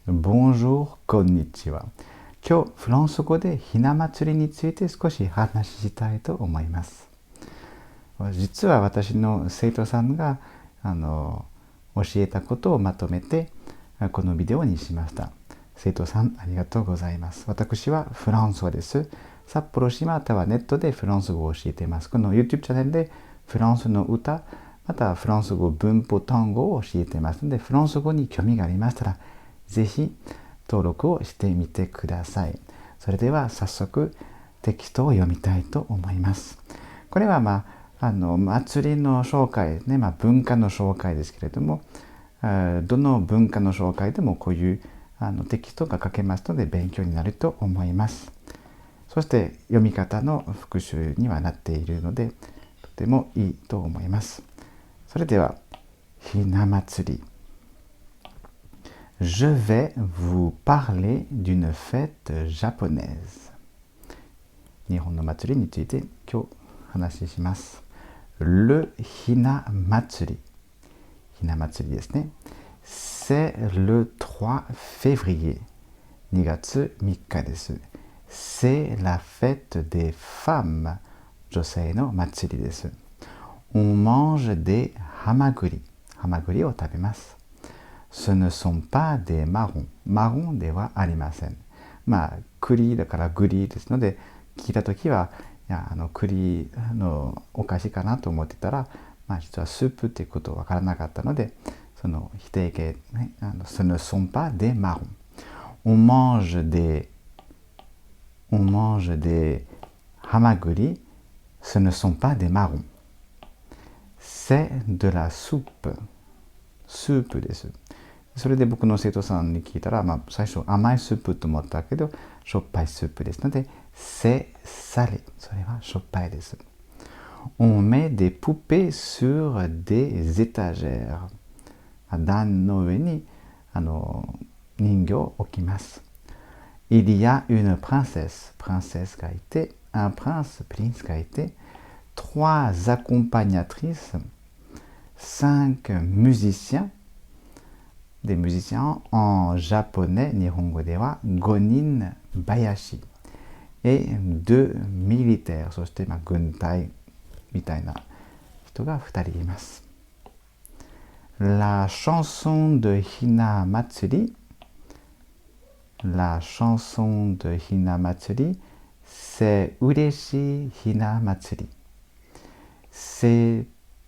Bonjour, konnichiwa。今日、フランス語でひな祭りについて少し話したいと思います。実は私の生徒さんが教えたことをまとめてこのビデオにしました。生徒さんありがとうございます。私はフランス語です。札幌市またはネットでフランス語を教えています。この YouTube チャンネルでフランスの歌、またフランス語文法単語を教えていますので、フランス語に興味がありましたら、ぜひ登録をしてみてください。それでは早速テキストを読みたいと思います。これは祭りの紹介ね、文化の紹介ですけれども、どの文化の紹介でもこういうテキストが書けますので勉強になると思います。そして読み方の復習にはなっているのでとてもいいと思います。それではひな祭り。Je vais vous parler d'une fête japonaise. 日本の祭りについて今日話します。Le ひな祭り。ひな祭りですね。C'est le 3 février. 2月3日です。C'est la fête des femmes. 女性の祭りです。On mange des ハマグリ。ハマグリを食べます。Ce ne sont pas des marrons. マロンではありません。栗だからグリですので、聞いたときは、栗のお菓子かなと思ってたら、実はスープっていうことわからなかったので、その否定形ね、Ce ne sont pas des marrons. On mange des ハマグリ。Ce ne sont pas des marrons. C'est de la soupe. スープです。それで僕の生徒さんに聞いたら、最初甘いスープと思ったけど、しょっぱいスープですので、c'est salé。それはしょっぱいです。On met des poupées sur des étagères。段の上に人形を置きます。Il y a une princesse。プリンセスがいて、un prince、プリンスがいて、trois accompagnatrices。cinq musiciens。des musiciens en japonais, 日本語では5人林 et deux militaires、 そして軍隊みたいな人が2人います。La chanson de Hina Matsuri. La chanson de Hina Matsuri, c'est Ureshi Hina Matsuri. C'est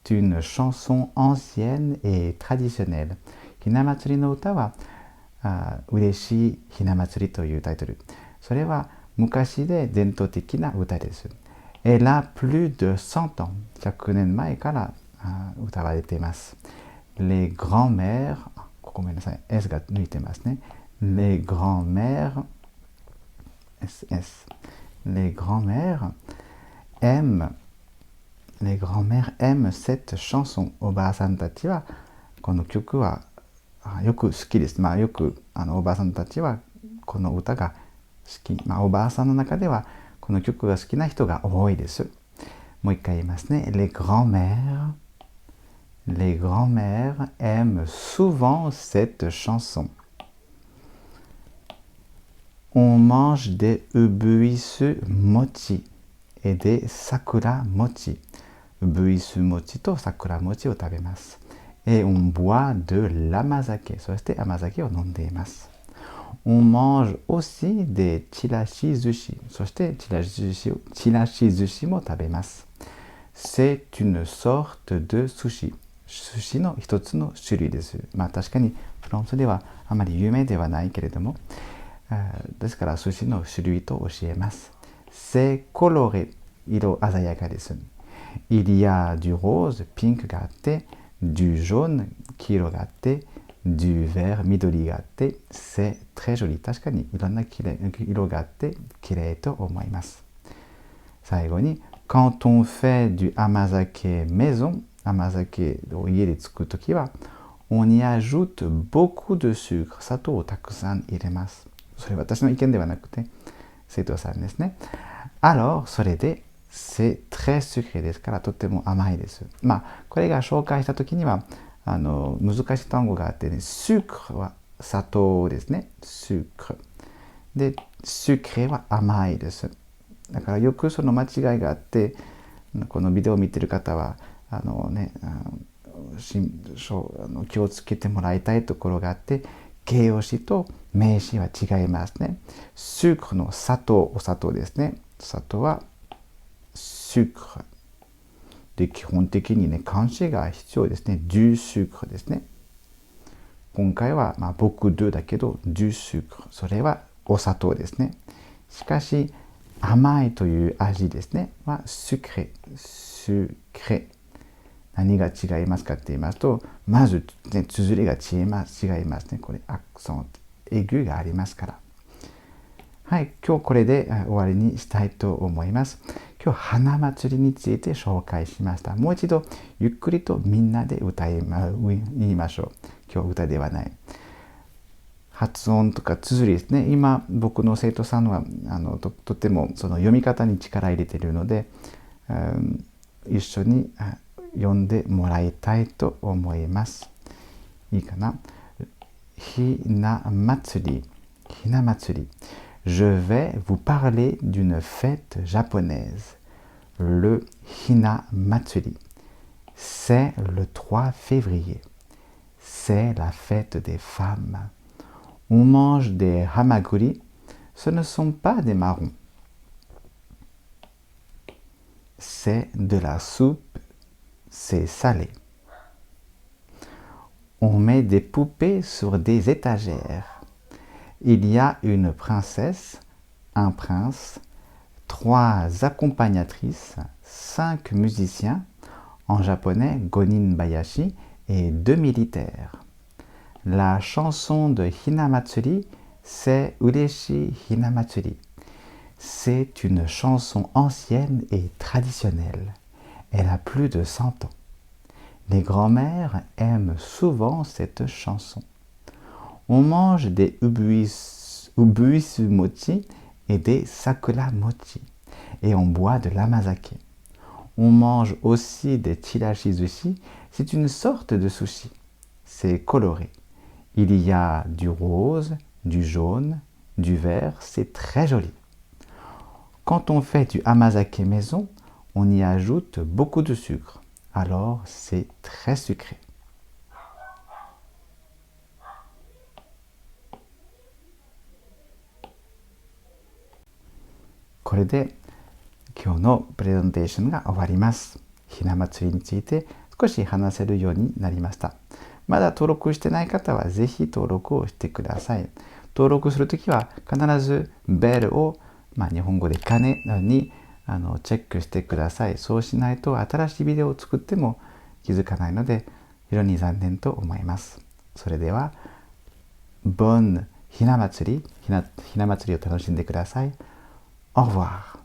une chanson ancienne et traditionnelle。ひな祭りの歌は嬉しいひな祭りというタイトル。それは昔で伝統的な歌です。Elle a plus de 100 ans。100年前から歌われています。Les grands-mères、ごめんなさい、S が抜いてますね。Les grands-mères、SS。Les grands-mères aiment cette chanson。おばあさんたちはこの曲はよく好きです。よくおばあさんたちはこの歌が好き。おばあさんの中ではこの曲が好きな人が多いです。もう一回言いますね。Les grands-mères aiment souvent cette chanson. On mange des ubuisu mochi et des sakura mochi。ウブイス餅と桜餅を食べます。Et on boit de l'amazake。そして甘酒を飲んでいます。On mange aussi des chirashi zushi。そしてチラシ寿司も食べます。C'est une sorte de sushi。寿司の一つの種類です。確かにフランスではあまり有名ではないけれども、ですから寿司の種類と教えます。C'est coloré。色鮮やかです。Il y a du rose、ピンクがあって、du jaune、黄色があって、du vert、緑があって、c'est très joli。確かにいろんな色があって綺麗と思います。最後に、quand on fait du amazake maison、甘酒を家で作るときは、on y ajoute beaucoup de sucre。砂糖をたくさん入れます。それは私の意見ではなくて、生徒さんですね。alors、それで、c'est très sucré ですからとても甘いです。これが紹介したときには難しい単語があってね、sucre は砂糖ですね。sucre。で、sucré は甘いです。だからよくその間違いがあって、このビデオを見てる方は、気をつけてもらいたいところがあって、形容詞と名詞は違いますね。sucre の砂糖、お砂糖ですね。砂糖は sucre。で、基本的にね、漢詞が必要ですね。du sucre ですね。今回は、beaucoup de だけど、du sucre。それはお砂糖ですね。しかし、甘いという味ですね。は、sucré。sucré。何が違いますかって言いますと、まず、ね、綴りが違いますね。これ、アクセント、エグがありますから。はい、今日これで終わりにしたいと思います。今日、花祭りについて紹介しました。もう一度、ゆっくりとみんなで言いましょう。今日、歌ではない。発音とか綴りですね。今、僕の生徒さんはとてもその読み方に力入れているので、一緒に読んでもらいたいと思います。いいかな。ひな祭り。ひな祭り。Je vais vous parler d'une fête japonaise. Le Hina Matsuri. C'est le 3 février. C'est la fête des femmes. On mange des hamaguri. Ce ne sont pas des marrons. C'est de la soupe. C'est salé. On met des poupées sur des étagères. Il y a une princesse, un prince, 3 accompagnatrices, 5 musiciens, en japonais Gonin Bayashi, et 2 militaires. La chanson de Hinamatsuri, c'est Ureshi Hinamatsuri. C'est une chanson ancienne et traditionnelle. Elle a plus de 100 ans. Les grands-mères aiment souvent cette chanson. On mange des ubuisu mochi et des sakura mochi. Et on boit de l'amazake. On mange aussi des chirashi-zushi. C'est une sorte de sushi. C'est coloré. Il y a du rose, du jaune, du vert. C'est très joli. Quand on fait du amazake maison, on y ajoute beaucoup de sucre. Alors c'est très sucré. これで今日のプレゼンテーションが終わります。ひな祭りについて少し話せるようになりました。まだ登録してない方はぜひ登録をしてください。登録するときは必ずベルを、日本語で鐘にチェックしてください。そうしないと新しいビデオを作っても気づかないので非常に残念と思います。それでは、ボンひな祭りを楽しんでください。Au revoir.